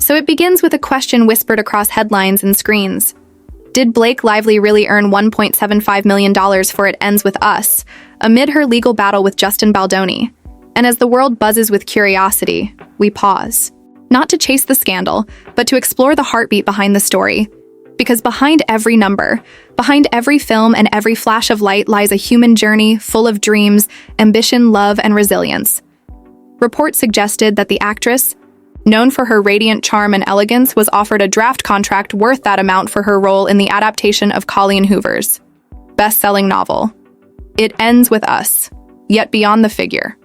So it begins with a question whispered across headlines and screens. Did Blake Lively really earn $1.75 million for It Ends With Us, amid her legal battle with Justin Baldoni? And as the world buzzes with curiosity, we pause. Not to chase the scandal, but to explore the heartbeat behind the story. Because behind every number, behind every film and every flash of light lies a human journey full of dreams, ambition, love, and resilience. Reports suggested that the actress, known for her radiant charm and elegance, was offered a draft contract worth that amount for her role in the adaptation of Colleen Hoover's best-selling novel. It Ends With Us. Yet beyond the figure,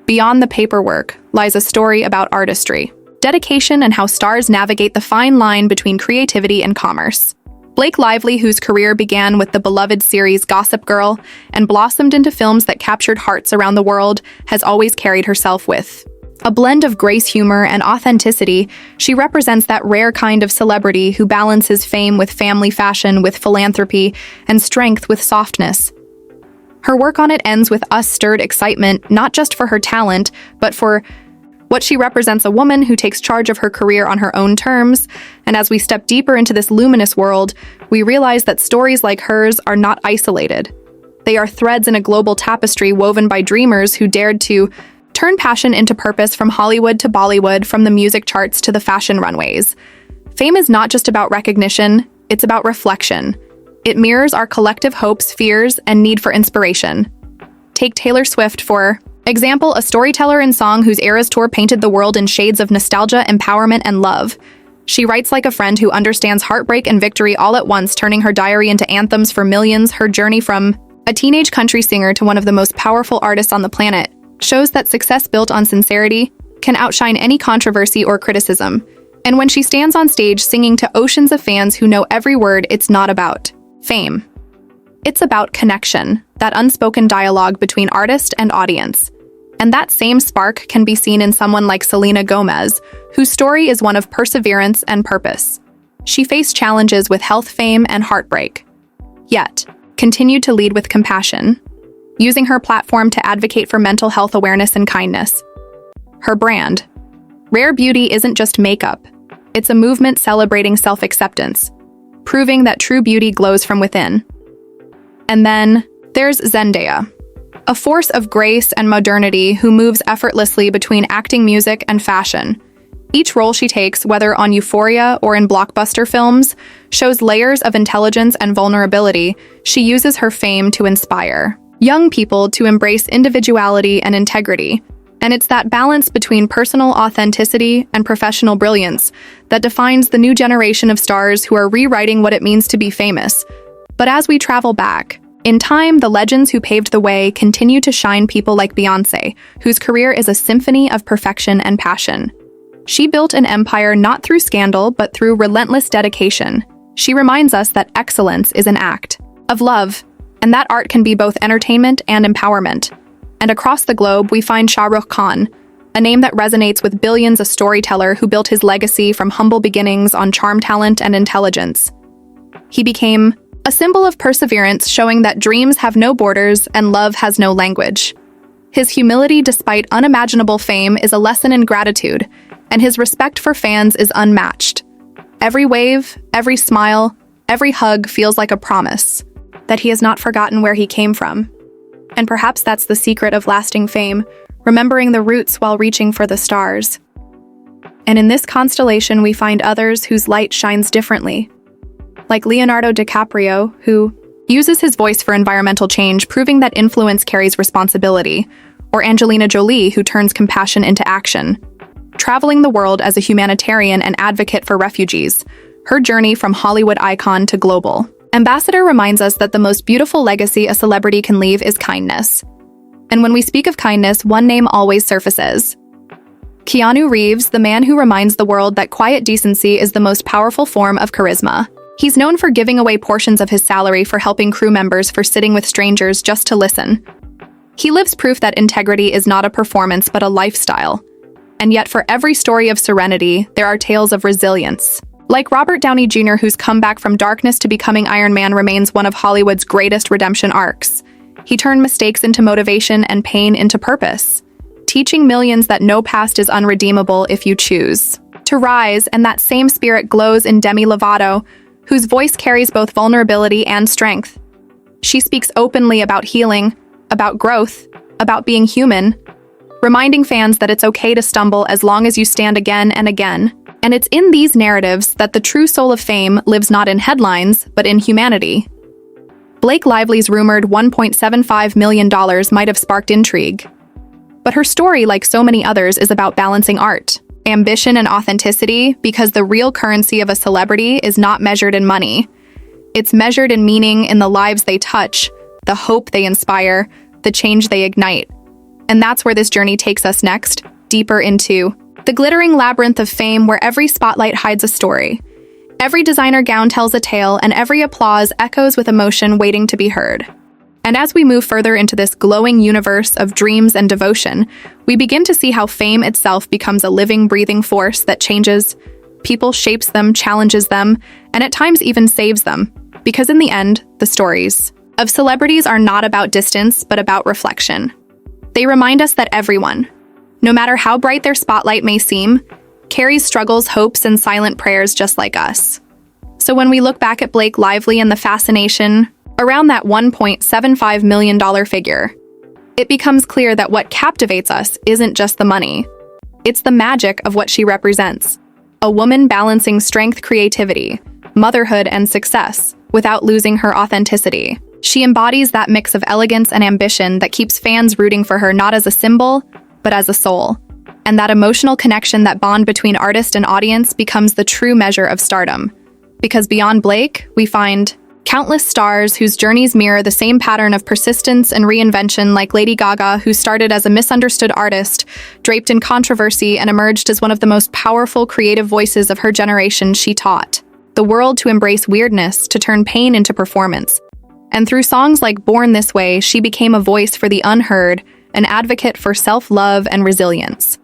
beyond the paperwork, lies a story about artistry, dedication, and how stars navigate the fine line between creativity and commerce. Blake Lively, whose career began with the beloved series Gossip Girl and blossomed into films that captured hearts around the world, has always carried herself with a blend of grace, humor, and authenticity. She represents that rare kind of celebrity who balances fame with family, fashion with philanthropy, and strength with softness. Her work on It Ends With Us stirred excitement not just for her talent, but for what she represents: a woman who takes charge of her career on her own terms. And as we step deeper into this luminous world, we realize that stories like hers are not isolated. They are threads in a global tapestry woven by dreamers who dared to turn passion into purpose, from Hollywood to Bollywood, from the music charts to the fashion runways. Fame is not just about recognition, it's about reflection. It mirrors our collective hopes, fears, and need for inspiration. Take Taylor Swift, for example, a storyteller in song whose Eras Tour painted the world in shades of nostalgia, empowerment, and love. She writes like a friend who understands heartbreak and victory all at once, turning her diary into anthems for millions. Her journey from a teenage country singer to one of the most powerful artists on the planet shows that success built on sincerity can outshine any controversy or criticism. And when she stands on stage singing to oceans of fans who know every word, it's not about fame. It's about connection, that unspoken dialogue between artist and audience. And that same spark can be seen in someone like Selena Gomez, whose story is one of perseverance and purpose. She faced challenges with health, fame, and heartbreak, yet continued to lead with compassion, using her platform to advocate for mental health awareness and kindness. Her brand, Rare Beauty, isn't just makeup. It's a movement celebrating self-acceptance, proving that true beauty glows from within. And then there's Zendaya, a force of grace and modernity who moves effortlessly between acting, music, and fashion. Each role she takes, whether on Euphoria or in blockbuster films, shows layers of intelligence and vulnerability. She uses her fame to inspire young people to embrace individuality and integrity. And it's that balance between personal authenticity and professional brilliance that defines the new generation of stars who are rewriting what it means to be famous. But as we travel back in time, the legends who paved the way continue to shine, people like Beyoncé, whose career is a symphony of perfection and passion. She built an empire not through scandal, but through relentless dedication. She reminds us that excellence is an act of love, and that art can be both entertainment and empowerment. And across the globe, we find Shah Rukh Khan, a name that resonates with billions, a storyteller who built his legacy from humble beginnings on charm, talent, and intelligence. He became a symbol of perseverance, showing that dreams have no borders and love has no language. His humility despite unimaginable fame is a lesson in gratitude, and his respect for fans is unmatched. Every wave, every smile, every hug feels like a promise that he has not forgotten where he came from. And perhaps that's the secret of lasting fame, remembering the roots while reaching for the stars. And in this constellation, we find others whose light shines differently, like Leonardo DiCaprio, who uses his voice for environmental change, proving that influence carries responsibility, or Angelina Jolie, who turns compassion into action, traveling the world as a humanitarian and advocate for refugees. Her journey from Hollywood icon to global ambassador reminds us that the most beautiful legacy a celebrity can leave is kindness. And when we speak of kindness, one name always surfaces: Keanu Reeves, the man who reminds the world that quiet decency is the most powerful form of charisma. He's known for giving away portions of his salary for helping crew members, for sitting with strangers just to listen. He lives proof that integrity is not a performance but a lifestyle. And yet for every story of serenity, there are tales of resilience. Like Robert Downey Jr., whose comeback from darkness to becoming Iron Man remains one of Hollywood's greatest redemption arcs. He turned mistakes into motivation and pain into purpose, teaching millions that no past is unredeemable if you choose to rise, and that same spirit glows in Demi Lovato, whose voice carries both vulnerability and strength. She speaks openly about healing, about growth, about being human, reminding fans that it's okay to stumble as long as you stand again and again. And it's in these narratives that the true soul of fame lives not in headlines, but in humanity. Blake Lively's rumored $1.75 million might have sparked intrigue. But her story, like so many others, is about balancing art, ambition, and authenticity, because the real currency of a celebrity is not measured in money. It's measured in meaning, in the lives they touch, the hope they inspire, the change they ignite. And that's where this journey takes us next, deeper into the glittering labyrinth of fame, where every spotlight hides a story. Every designer gown tells a tale, and every applause echoes with emotion waiting to be heard. And as we move further into this glowing universe of dreams and devotion, we begin to see how fame itself becomes a living, breathing force that changes people, shapes them, challenges them, and at times even saves them. Because in the end, the stories of celebrities are not about distance, but about reflection. They remind us that everyone, no matter how bright their spotlight may seem, carries struggles, hopes, and silent prayers just like us. So when we look back at Blake Lively and the fascination around that $1.75 million figure, it becomes clear that what captivates us isn't just the money. It's the magic of what she represents. A woman balancing strength, creativity, motherhood, and success without losing her authenticity. She embodies that mix of elegance and ambition that keeps fans rooting for her not as a symbol, but as a soul. And that emotional connection, that bond between artist and audience, becomes the true measure of stardom. Because beyond Blake, we find countless stars whose journeys mirror the same pattern of persistence and reinvention, like Lady Gaga, who started as a misunderstood artist, draped in controversy, and emerged as one of the most powerful creative voices of her generation. She taught the world to embrace weirdness, to turn pain into performance. And through songs like Born This Way, she became a voice for the unheard, an advocate for self-love and resilience.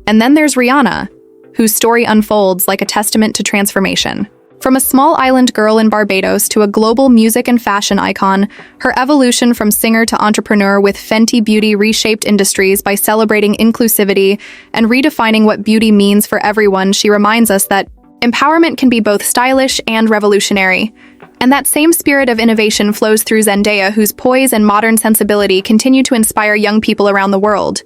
And then there's Rihanna, whose story unfolds like a testament to transformation. From a small island girl in Barbados to a global music and fashion icon, her evolution from singer to entrepreneur with Fenty Beauty reshaped industries by celebrating inclusivity and redefining what beauty means for everyone. She reminds us that empowerment can be both stylish and revolutionary. And that same spirit of innovation flows through Zendaya, whose poise and modern sensibility continue to inspire young people around the world.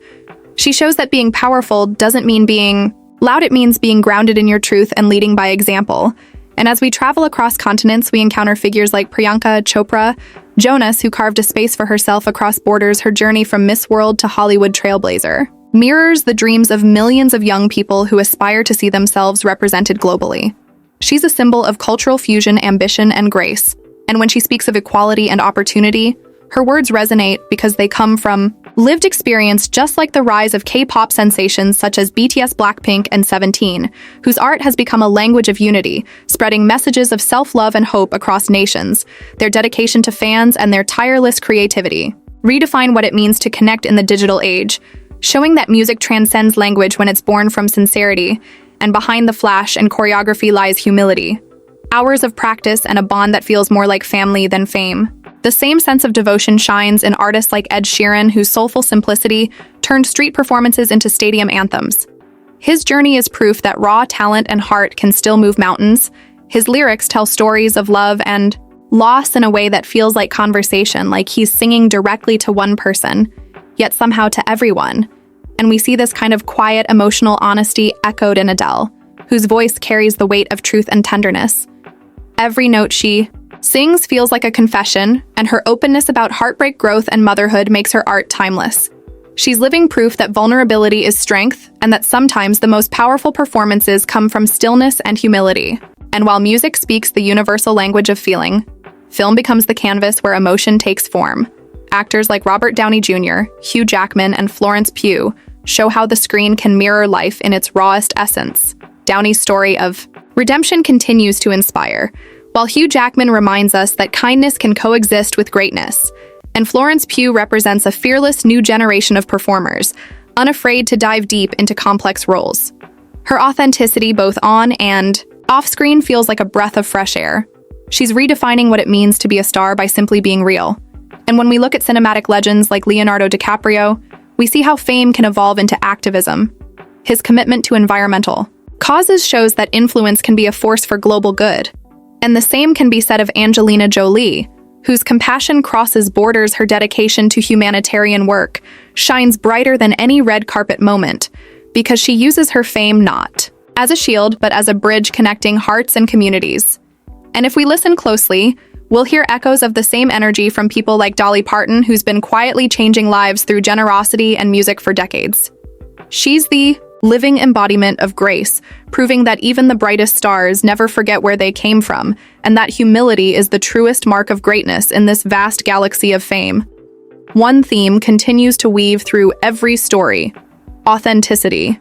She shows that being powerful doesn't mean being loud, it means being grounded in your truth and leading by example. And as we travel across continents, we encounter figures like Priyanka Chopra, Jonas, who carved a space for herself across borders. Her journey from Miss World to Hollywood trailblazer mirrors the dreams of millions of young people who aspire to see themselves represented globally. She's a symbol of cultural fusion, ambition, and grace. And when she speaks of equality and opportunity, her words resonate because they come from lived experience, just like the rise of K-pop sensations such as BTS, Blackpink, and 17, whose art has become a language of unity, spreading messages of self-love and hope across nations. Their dedication to fans and their tireless creativity redefine what it means to connect in the digital age, showing that music transcends language when it's born from sincerity, and behind the flash and choreography lies humility. Hours of practice and a bond that feels more like family than fame. The same sense of devotion shines in artists like Ed Sheeran, whose soulful simplicity turned street performances into stadium anthems. His journey is proof that raw talent and heart can still move mountains. His lyrics tell stories of love and loss in a way that feels like conversation, like he's singing directly to one person, yet somehow to everyone. And we see this kind of quiet, emotional honesty echoed in Adele, whose voice carries the weight of truth and tenderness. Every note she sings feels like a confession, and her openness about heartbreak, growth, and motherhood makes her art timeless. She's living proof that vulnerability is strength, and that sometimes the most powerful performances come from stillness and humility. And while music speaks the universal language of feeling, film becomes the canvas where emotion takes form. Actors like Robert Downey Jr., Hugh Jackman, and Florence Pugh show how the screen can mirror life in its rawest essence. Downey's story of redemption continues to inspire, while Hugh Jackman reminds us that kindness can coexist with greatness. And Florence Pugh represents a fearless new generation of performers, unafraid to dive deep into complex roles. Her authenticity, both on and off-screen, feels like a breath of fresh air. She's redefining what it means to be a star by simply being real. And when we look at cinematic legends like Leonardo DiCaprio, we see how fame can evolve into activism. His commitment to environmental Causes shows that influence can be a force for global good. And the same can be said of Angelina Jolie, whose compassion crosses borders. Her dedication to humanitarian work shines brighter than any red carpet moment, because she uses her fame not as a shield, but as a bridge connecting hearts and communities. And if we listen closely, we'll hear echoes of the same energy from people like Dolly Parton, who's been quietly changing lives through generosity and music for decades. She's the living embodiment of grace, proving that even the brightest stars never forget where they came from, and that humility is the truest mark of greatness in this vast galaxy of fame. One theme continues to weave through every story: authenticity.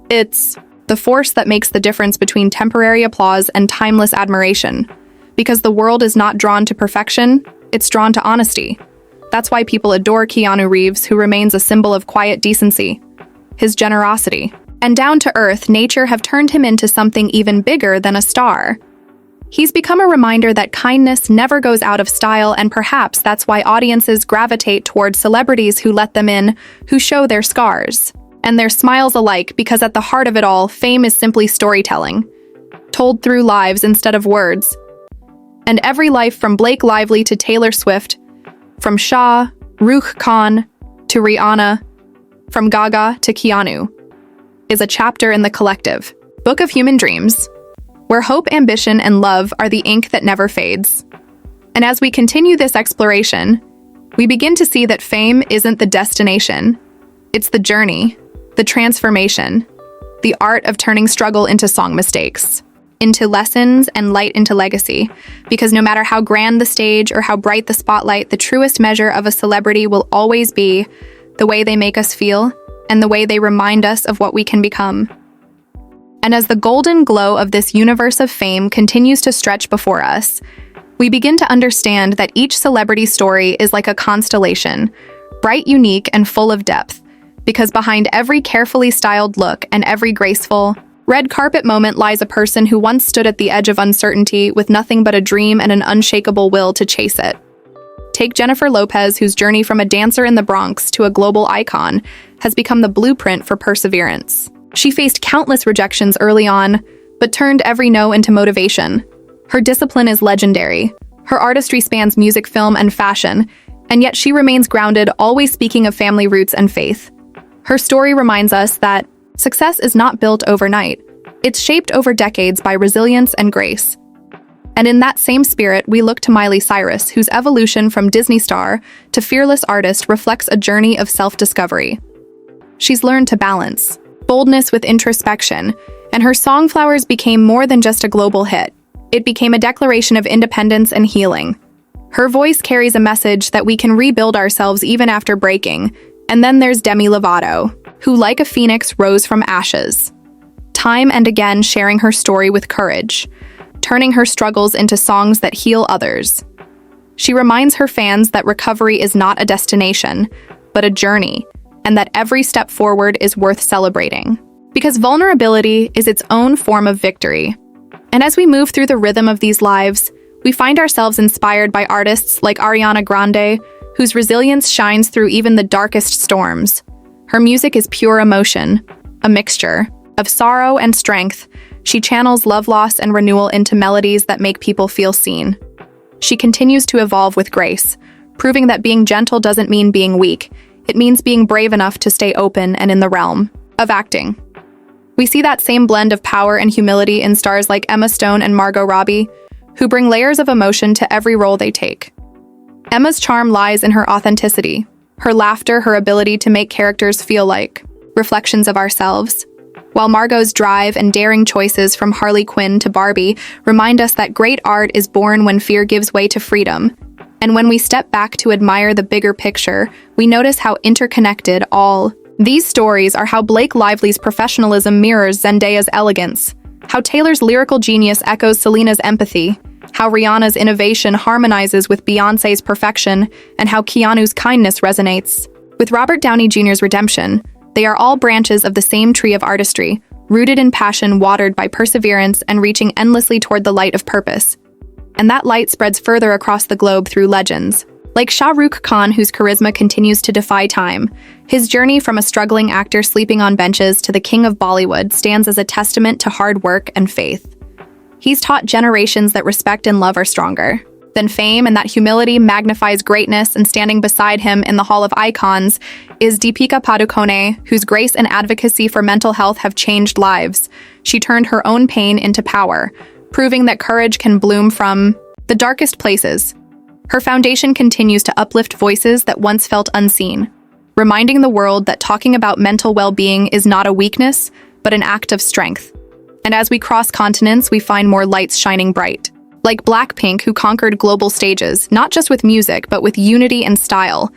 It's the force that makes the difference between temporary applause and timeless admiration. Because the world is not drawn to perfection, it's drawn to honesty. That's why people adore Keanu Reeves, who remains a symbol of quiet decency. His generosity and down-to-earth nature have turned him into something even bigger than a star. He's become a reminder that kindness never goes out of style, and perhaps that's why audiences gravitate toward celebrities who let them in, who show their scars and their smiles alike, because at the heart of it all, fame is simply storytelling, told through lives instead of words. And every life, from Blake Lively to Taylor Swift, from Shah Rukh Khan to Rihanna, from Gaga to Keanu, is a chapter in the collective book of human dreams, where hope, ambition, and love are the ink that never fades. And as we continue this exploration, we begin to see that fame isn't the destination. It's the journey, the transformation, the art of turning struggle into song mistakes, into lessons, and light into legacy. Because no matter how grand the stage or how bright the spotlight, the truest measure of a celebrity will always be the way they make us feel and the way they remind us of what we can become. And as the golden glow of this universe of fame continues to stretch before us, we begin to understand that each celebrity story is like a constellation, bright, unique, and full of depth. Because behind every carefully styled look and every graceful, red carpet moment lies a person who once stood at the edge of uncertainty with nothing but a dream and an unshakable will to chase it. Take Jennifer Lopez, whose journey from a dancer in the Bronx to a global icon has become the blueprint for perseverance. She faced countless rejections early on, but turned every no into motivation. Her discipline is legendary. Her artistry spans music, film, and fashion, and yet she remains grounded, always speaking of family roots and faith. Her story reminds us that success is not built overnight. It's shaped over decades by resilience and grace. And in that same spirit, we look to Miley Cyrus, whose evolution from Disney star to fearless artist reflects a journey of self-discovery. She's learned to balance boldness with introspection, and her song Flowers became more than just a global hit. It became a declaration of independence and healing. Her voice carries a message that we can rebuild ourselves even after breaking. And then there's Demi Lovato, who like a phoenix rose from ashes, time and again sharing her story with courage, turning her struggles into songs that heal others. She reminds her fans that recovery is not a destination, but a journey, and that every step forward is worth celebrating. Because vulnerability is its own form of victory. And as we move through the rhythm of these lives, we find ourselves inspired by artists like Ariana Grande, whose resilience shines through even the darkest storms. Her music is pure emotion, a mixture of sorrow and strength. She channels love, loss, and renewal into melodies that make people feel seen. She continues to evolve with grace, proving that being gentle doesn't mean being weak. It means being brave enough to stay open and in the realm of acting. We see that same blend of power and humility in stars like Emma Stone and Margot Robbie, who bring layers of emotion to every role they take. Emma's charm lies in her authenticity, her laughter, her ability to make characters feel like reflections of ourselves, while Margot's drive and daring choices from Harley Quinn to Barbie remind us that great art is born when fear gives way to freedom. And when we step back to admire the bigger picture, we notice how interconnected all these stories are. How Blake Lively's professionalism mirrors Zendaya's elegance, how Taylor's lyrical genius echoes Selena's empathy, how Rihanna's innovation harmonizes with Beyoncé's perfection, and how Keanu's kindness resonates with Robert Downey Jr.'s redemption. They are all branches of the same tree of artistry, rooted in passion, watered by perseverance, and reaching endlessly toward the light of purpose. And that light spreads further across the globe through legends like Shah Rukh Khan, whose charisma continues to defy time, His journey from a struggling actor sleeping on benches to the king of Bollywood stands as a testament to hard work and faith. He's taught generations that respect and love are stronger than fame, and that humility magnifies greatness, and standing beside him in the Hall of Icons is Deepika Padukone, whose grace and advocacy for mental health have changed lives. She turned her own pain into power, proving that courage can bloom from the darkest places. Her foundation continues to uplift voices that once felt unseen, reminding the world that talking about mental well-being is not a weakness, but an act of strength. And as we cross continents, we find more lights shining bright. Like Blackpink, who conquered global stages, not just with music, but with unity and style.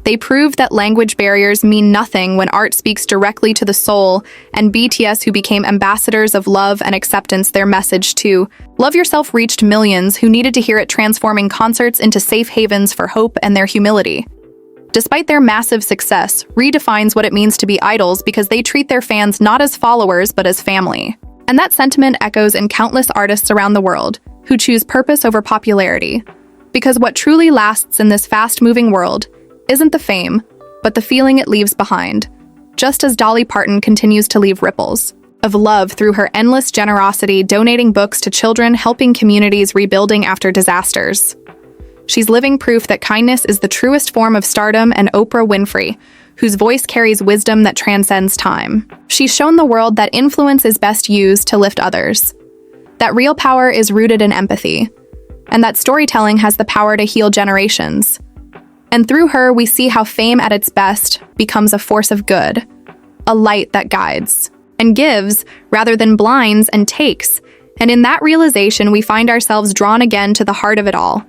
They proved that language barriers mean nothing when art speaks directly to the soul, and BTS, who became ambassadors of love and acceptance, their message too. Love Yourself reached millions who needed to hear it, transforming concerts into safe havens for hope and their humility. Despite their massive success, redefines what it means to be idols because they treat their fans not as followers but as family. And that sentiment echoes in countless artists around the world who choose purpose over popularity. Because what truly lasts in this fast-moving world isn't the fame, but the feeling it leaves behind. Just as Dolly Parton continues to leave ripples of love through her endless generosity, donating books to children, helping communities, rebuilding after disasters. She's living proof that kindness is the truest form of stardom, and Oprah Winfrey, whose voice carries wisdom that transcends time. She's shown the world that influence is best used to lift others, that real power is rooted in empathy, and that storytelling has the power to heal generations. And through her, we see how fame at its best becomes a force of good, a light that guides and gives rather than blinds and takes. And in that realization, we find ourselves drawn again to the heart of it all.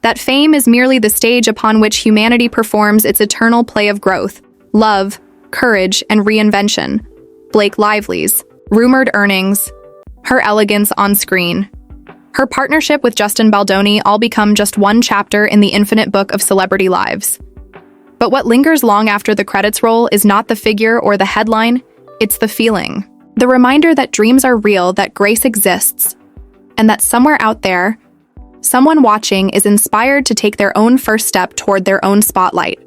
That fame is merely the stage upon which humanity performs its eternal play of growth, love, courage, and reinvention. Blake Lively's rumored earnings, her elegance on screen, her partnership with Justin Baldoni all become just one chapter in the infinite book of celebrity lives. But what lingers long after the credits roll is not the figure or the headline, it's the feeling. The reminder that dreams are real, that grace exists, and that somewhere out there, someone watching is inspired to take their own first step toward their own spotlight.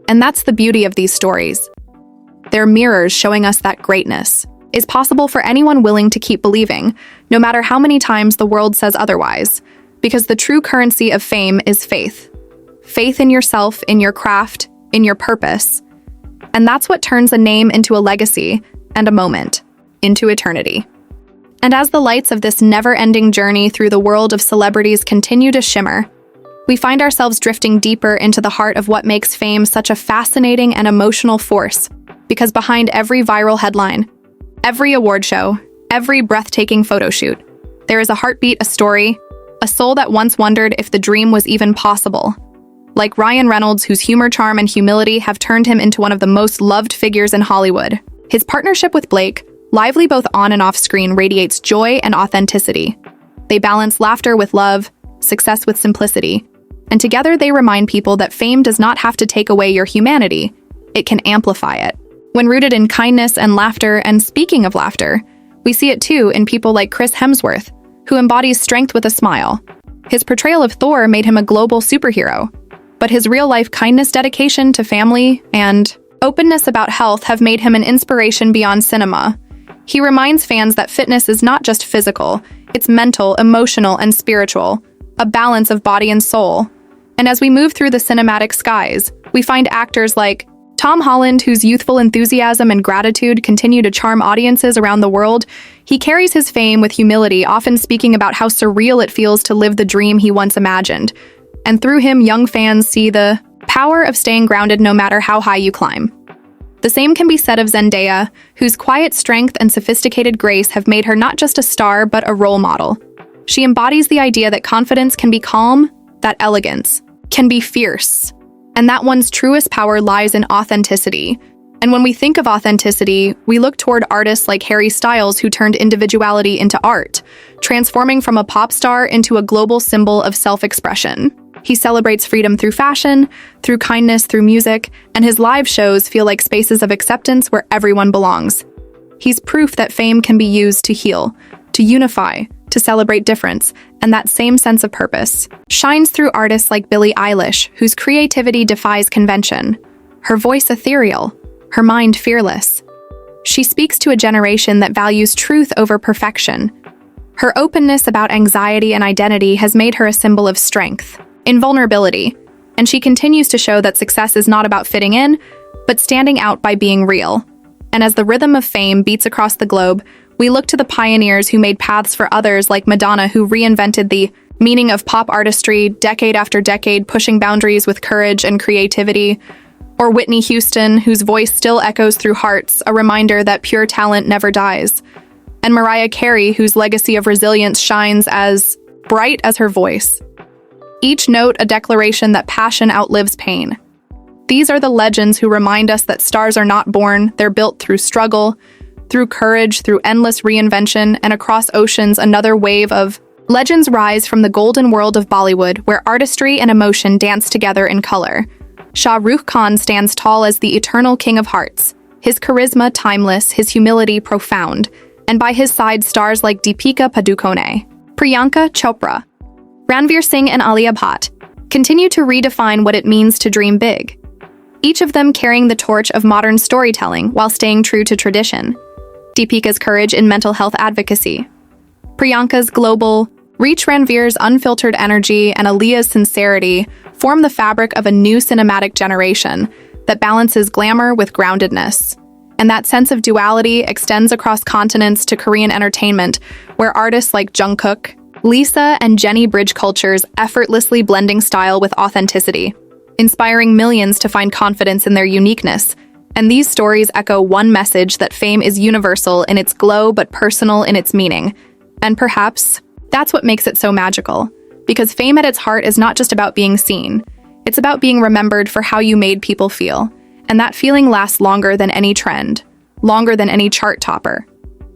And that's the beauty of these stories. They're mirrors showing us that greatness is possible for anyone willing to keep believing, no matter how many times the world says otherwise, because the true currency of fame is faith. Faith in yourself, in your craft, in your purpose. And that's what turns a name into a legacy, and a moment into eternity. And as the lights of this never-ending journey through the world of celebrities continue to shimmer, we find ourselves drifting deeper into the heart of what makes fame such a fascinating and emotional force, because behind every viral headline, every award show, every breathtaking photo shoot, there is a heartbeat, a story, a soul that once wondered if the dream was even possible. Like Ryan Reynolds, whose humor, charm, and humility have turned him into one of the most loved figures in Hollywood. His partnership with Blake Lively, both on and off screen, radiates joy and authenticity. They balance laughter with love, success with simplicity, and together they remind people that fame does not have to take away your humanity, it can amplify it. When rooted in kindness and laughter, and speaking of laughter, we see it too in people like Chris Hemsworth, who embodies strength with a smile. His portrayal of Thor made him a global superhero, but his real-life kindness, dedication to family, and openness about health have made him an inspiration beyond cinema. He reminds fans that fitness is not just physical, it's mental, emotional, and spiritual, a balance of body and soul. And as we move through the cinematic skies, we find actors like Tom Holland, whose youthful enthusiasm and gratitude continue to charm audiences around the world. He carries his fame with humility, often speaking about how surreal it feels to live the dream he once imagined. And through him, young fans see the power of staying grounded no matter how high you climb. The same can be said of Zendaya, whose quiet strength and sophisticated grace have made her not just a star, but a role model. She embodies the idea that confidence can be calm, that elegance can be fierce, and that one's truest power lies in authenticity. And when we think of authenticity, we look toward artists like Harry Styles, who turned individuality into art, transforming from a pop star into a global symbol of self-expression. He celebrates freedom through fashion, through kindness, through music, and his live shows feel like spaces of acceptance where everyone belongs. He's proof that fame can be used to heal, to unify, to celebrate difference, and that same sense of purpose shines through artists like Billie Eilish, whose creativity defies convention. her voice ethereal, her mind fearless. She speaks to a generation that values truth over perfection. Her openness about anxiety and identity has made her a symbol of strength, invulnerability, and she continues to show that success is not about fitting in, but standing out by being real. And as the rhythm of fame beats across the globe, we look to the pioneers who made paths for others, like Madonna, who reinvented the meaning of pop artistry decade after decade, pushing boundaries with courage and creativity. Or Whitney Houston, whose voice still echoes through hearts, a reminder that pure talent never dies. And Mariah Carey, whose legacy of resilience shines as bright as her voice. Each note a declaration that passion outlives pain. These are the legends who remind us that stars are not born, they're built through struggle, through courage, through endless reinvention, and across oceans another wave of legends rise from the golden world of Bollywood, where artistry and emotion dance together in color. Shah Rukh Khan stands tall as the eternal king of hearts, his charisma timeless, his humility profound, and by his side stars like Deepika Padukone, Priyanka Chopra, Ranveer Singh and Alia Bhatt continue to redefine what it means to dream big, each of them carrying the torch of modern storytelling while staying true to tradition. Deepika's courage in mental health advocacy, Priyanka's global reach, Ranveer's unfiltered energy, and Alia's sincerity form the fabric of a new cinematic generation that balances glamour with groundedness. And that sense of duality extends across continents to Korean entertainment, where artists like Jungkook, Lisa, and Jennie bridge cultures, effortlessly blending style with authenticity, inspiring millions to find confidence in their uniqueness. And these stories echo one message: that fame is universal in its glow but personal in its meaning. And perhaps that's what makes it so magical, because fame at its heart is not just about being seen. It's about being remembered for how you made people feel. And that feeling lasts longer than any trend, longer than any chart topper.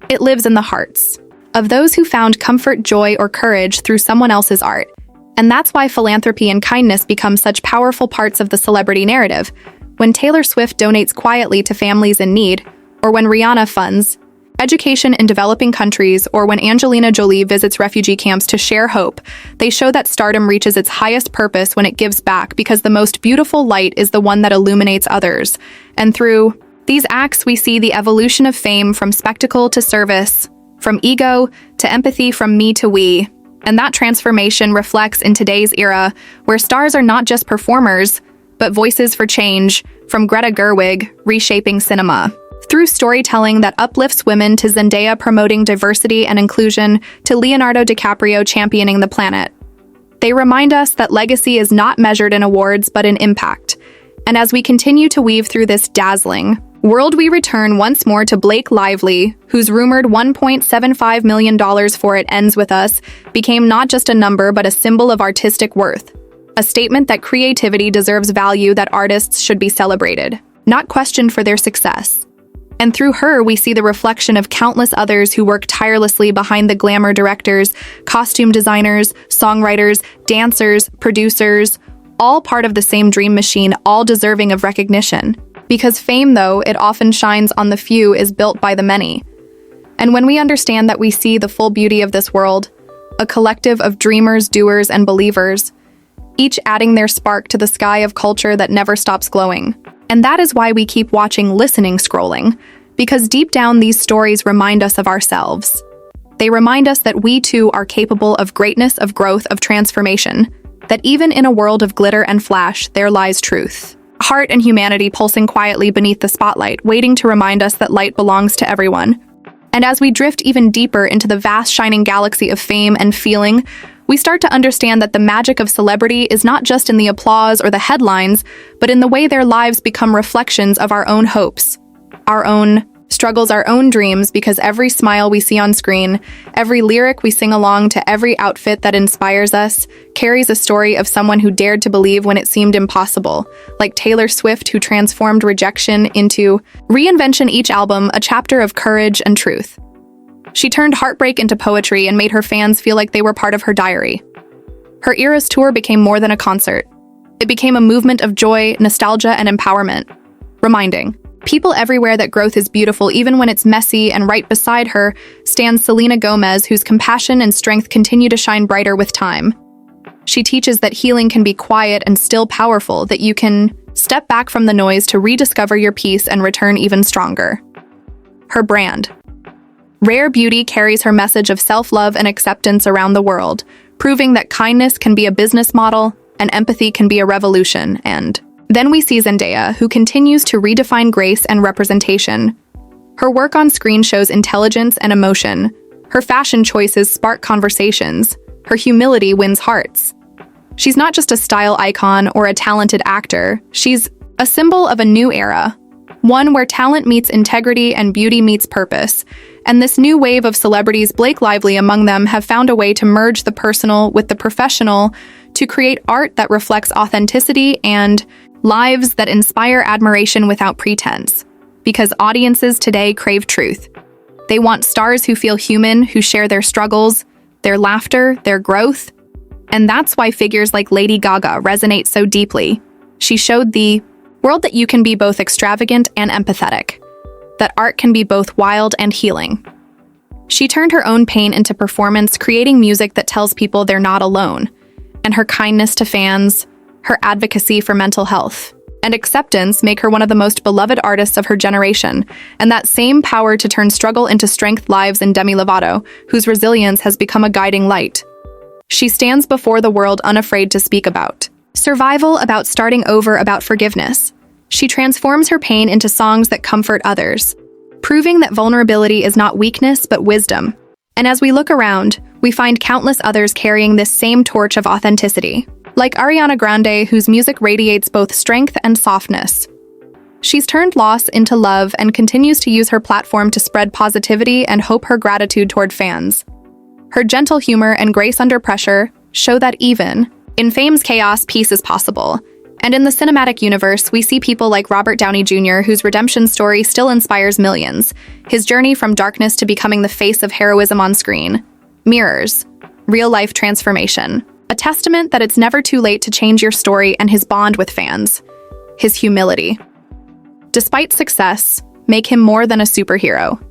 It lives in the hearts of those who found comfort, joy, or courage through someone else's art. And that's why philanthropy and kindness become such powerful parts of the celebrity narrative. When Taylor Swift donates quietly to families in need, or when Rihanna funds education in developing countries, or when Angelina Jolie visits refugee camps to share hope, they show that stardom reaches its highest purpose when it gives back, because the most beautiful light is the one that illuminates others. And through these acts, we see the evolution of fame, from spectacle to service, from ego to empathy, from me to we. And that transformation reflects in today's era, where stars are not just performers, but voices for change, from Greta Gerwig reshaping cinema, through storytelling that uplifts women, to Zendaya promoting diversity and inclusion, to Leonardo DiCaprio championing the planet. They remind us that legacy is not measured in awards but in impact. And as we continue to weave through this dazzling world, we return once more to Blake Lively, whose rumored $1.75 million for It Ends With Us became not just a number but a symbol of artistic worth. A statement that creativity deserves value, that artists should be celebrated, not questioned for their success. And through her, we see the reflection of countless others who work tirelessly behind the glamour: directors, costume designers, songwriters, dancers, producers, all part of the same dream machine, all deserving of recognition. Because fame, though it often shines on the few, is built by the many. And when we understand that, we see the full beauty of this world, a collective of dreamers, doers, and believers, each adding their spark to the sky of culture that never stops glowing. And that is why we keep watching, listening, scrolling, because deep down these stories remind us of ourselves. They remind us that we too are capable of greatness, of growth, of transformation, that even in a world of glitter and flash, there lies truth. Heart and humanity pulsing quietly beneath the spotlight, waiting to remind us that light belongs to everyone. And as we drift even deeper into the vast shining galaxy of fame and feeling, we start to understand that the magic of celebrity is not just in the applause or the headlines, but in the way their lives become reflections of our own hopes, our own struggles, our own dreams, because every smile we see on screen, every lyric we sing along to, every outfit that inspires us, carries a story of someone who dared to believe when it seemed impossible, like Taylor Swift, who transformed rejection into reinvention, each album a chapter of courage and truth. She turned heartbreak into poetry and made her fans feel like they were part of her diary. Her Eras tour became more than a concert. It became a movement of joy, nostalgia, and empowerment, reminding people everywhere that growth is beautiful even when it's messy. And right beside her stands Selena Gomez, whose compassion and strength continue to shine brighter with time. She teaches that healing can be quiet and still powerful, that you can Step back from the noise to rediscover your peace and return even stronger. Her brand. Rare Beauty carries her message of self-love and acceptance around the world, proving that kindness can be a business model and empathy can be a revolution. And then we see Zendaya, who continues to redefine grace and representation. Her work on screen shows intelligence and emotion. Her fashion choices spark conversations. Her humility wins hearts. She's not just a style icon or a talented actor. She's a symbol of a new era, one where talent meets integrity and beauty meets purpose. And this new wave of celebrities, Blake Lively among them, have found a way to merge the personal with the professional to create art that reflects authenticity and lives that inspire admiration without pretense. Because audiences today crave truth. They want stars who feel human, who share their struggles, their laughter, their growth. And that's why figures like Lady Gaga resonate so deeply. She showed the world that you can be both extravagant and empathetic, that art can be both wild and healing. She turned her own pain into performance, creating music that tells people they're not alone. And her kindness to fans, her advocacy for mental health, and acceptance make her one of the most beloved artists of her generation. And that same power to turn struggle into strength lives in Demi Lovato, whose resilience has become a guiding light. She stands before the world unafraid to speak about survival, about starting over, about forgiveness. She transforms her pain into songs that comfort others, proving that vulnerability is not weakness but wisdom. And as we look around, we find countless others carrying this same torch of authenticity, like Ariana Grande, whose music radiates both strength and softness. She's turned loss into love and continues to use her platform to spread positivity and hope. Her gratitude toward fans. Her gentle humor and grace under pressure show that even in fame's chaos, peace is possible. And in the cinematic universe, we see people like Robert Downey Jr., whose redemption story still inspires millions. His journey from darkness to becoming the face of heroism on screen mirrors real-life transformation, a testament that it's never too late to change your story. And his bond with fans, his humility. Despite success, make him more than a superhero.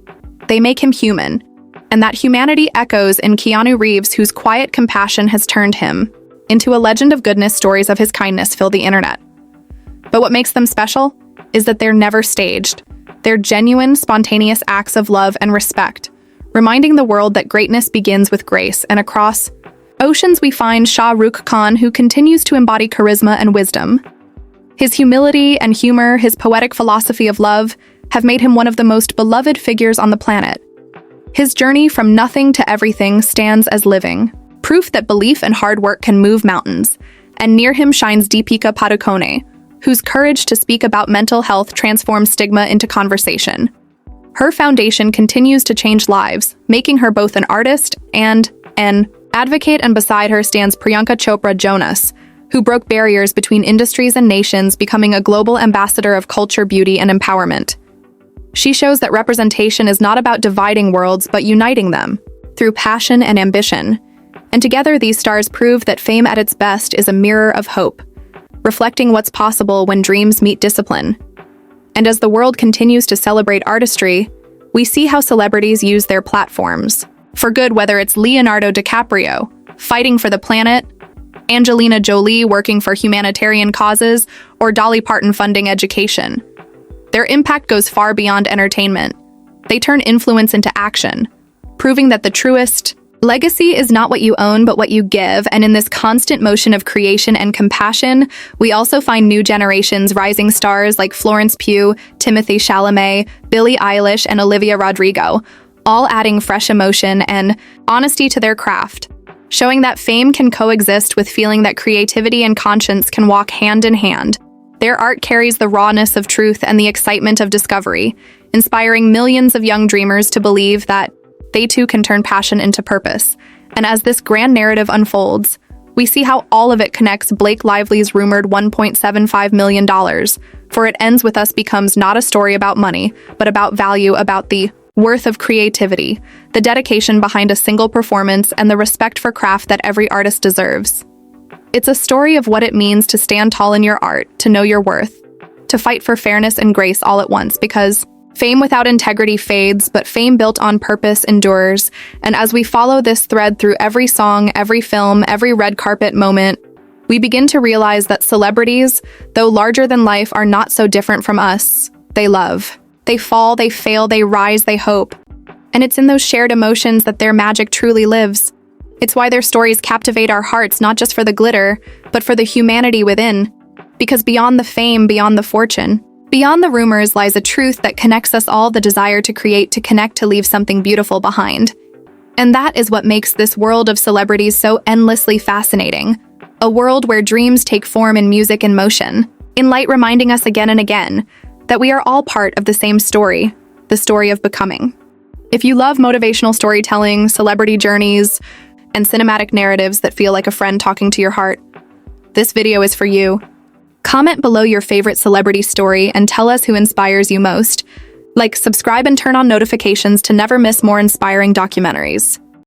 They make him human. And that humanity echoes in Keanu Reeves, whose quiet compassion has turned him into a legend of goodness. Stories of his kindness fill the internet. But what makes them special is that they're never staged. They're genuine, spontaneous acts of love and respect, reminding the world that greatness begins with grace. And across oceans, we find Shah Rukh Khan, who continues to embody charisma and wisdom. His humility and humor, his poetic philosophy of love, have made him one of the most beloved figures on the planet. His journey from nothing to everything stands as living proof that belief and hard work can move mountains. And near him shines Deepika Padukone, whose courage to speak about mental health transforms stigma into conversation. Her foundation continues to change lives, making her both an artist and an advocate. And beside her stands Priyanka Chopra Jonas, who broke barriers between industries and nations, becoming a global ambassador of culture, beauty, and empowerment. She shows that representation is not about dividing worlds, but uniting them through passion and ambition. And together, these stars prove that fame at its best is a mirror of hope, reflecting what's possible when dreams meet discipline. And as the world continues to celebrate artistry, we see how celebrities use their platforms for good, whether it's Leonardo DiCaprio fighting for the planet, Angelina Jolie working for humanitarian causes, or Dolly Parton funding education. Their impact goes far beyond entertainment. They turn influence into action, proving that the truest legacy is not what you own, but what you give. And in this constant motion of creation and compassion, we also find new generations, rising stars like Florence Pugh, Timothée Chalamet, Billie Eilish, and Olivia Rodrigo, all adding fresh emotion and honesty to their craft, showing that fame can coexist with feeling, that creativity and conscience can walk hand in hand. Their art carries the rawness of truth and the excitement of discovery, inspiring millions of young dreamers to believe that they too can turn passion into purpose. And as this grand narrative unfolds, we see how all of it connects. Blake Lively's rumored $1.75 million for It Ends With Us becomes not a story about money, but about value, about the worth of creativity, the dedication behind a single performance, and the respect for craft that every artist deserves. It's a story of what it means to stand tall in your art, to know your worth, to fight for fairness and grace all at once, because fame without integrity fades, but fame built on purpose endures. And as we follow this thread through every song, every film, every red carpet moment, we begin to realize that celebrities, though larger than life, are not so different from us. They love. They fall, they fail, they rise, they hope. And it's in those shared emotions that their magic truly lives. It's why their stories captivate our hearts, not just for the glitter, but for the humanity within. Because beyond the fame, beyond the fortune, beyond the rumors lies a truth that connects us all, the desire to create, to connect, to leave something beautiful behind. And that is what makes this world of celebrities so endlessly fascinating. A world where dreams take form in music and motion, in light reminding us again and again that we are all part of the same story, the story of becoming. If you love motivational storytelling, celebrity journeys, and cinematic narratives that feel like a friend talking to your heart, this video is for you. Comment below your favorite celebrity story and tell us who inspires you most. Like, subscribe, and turn on notifications to never miss more inspiring documentaries.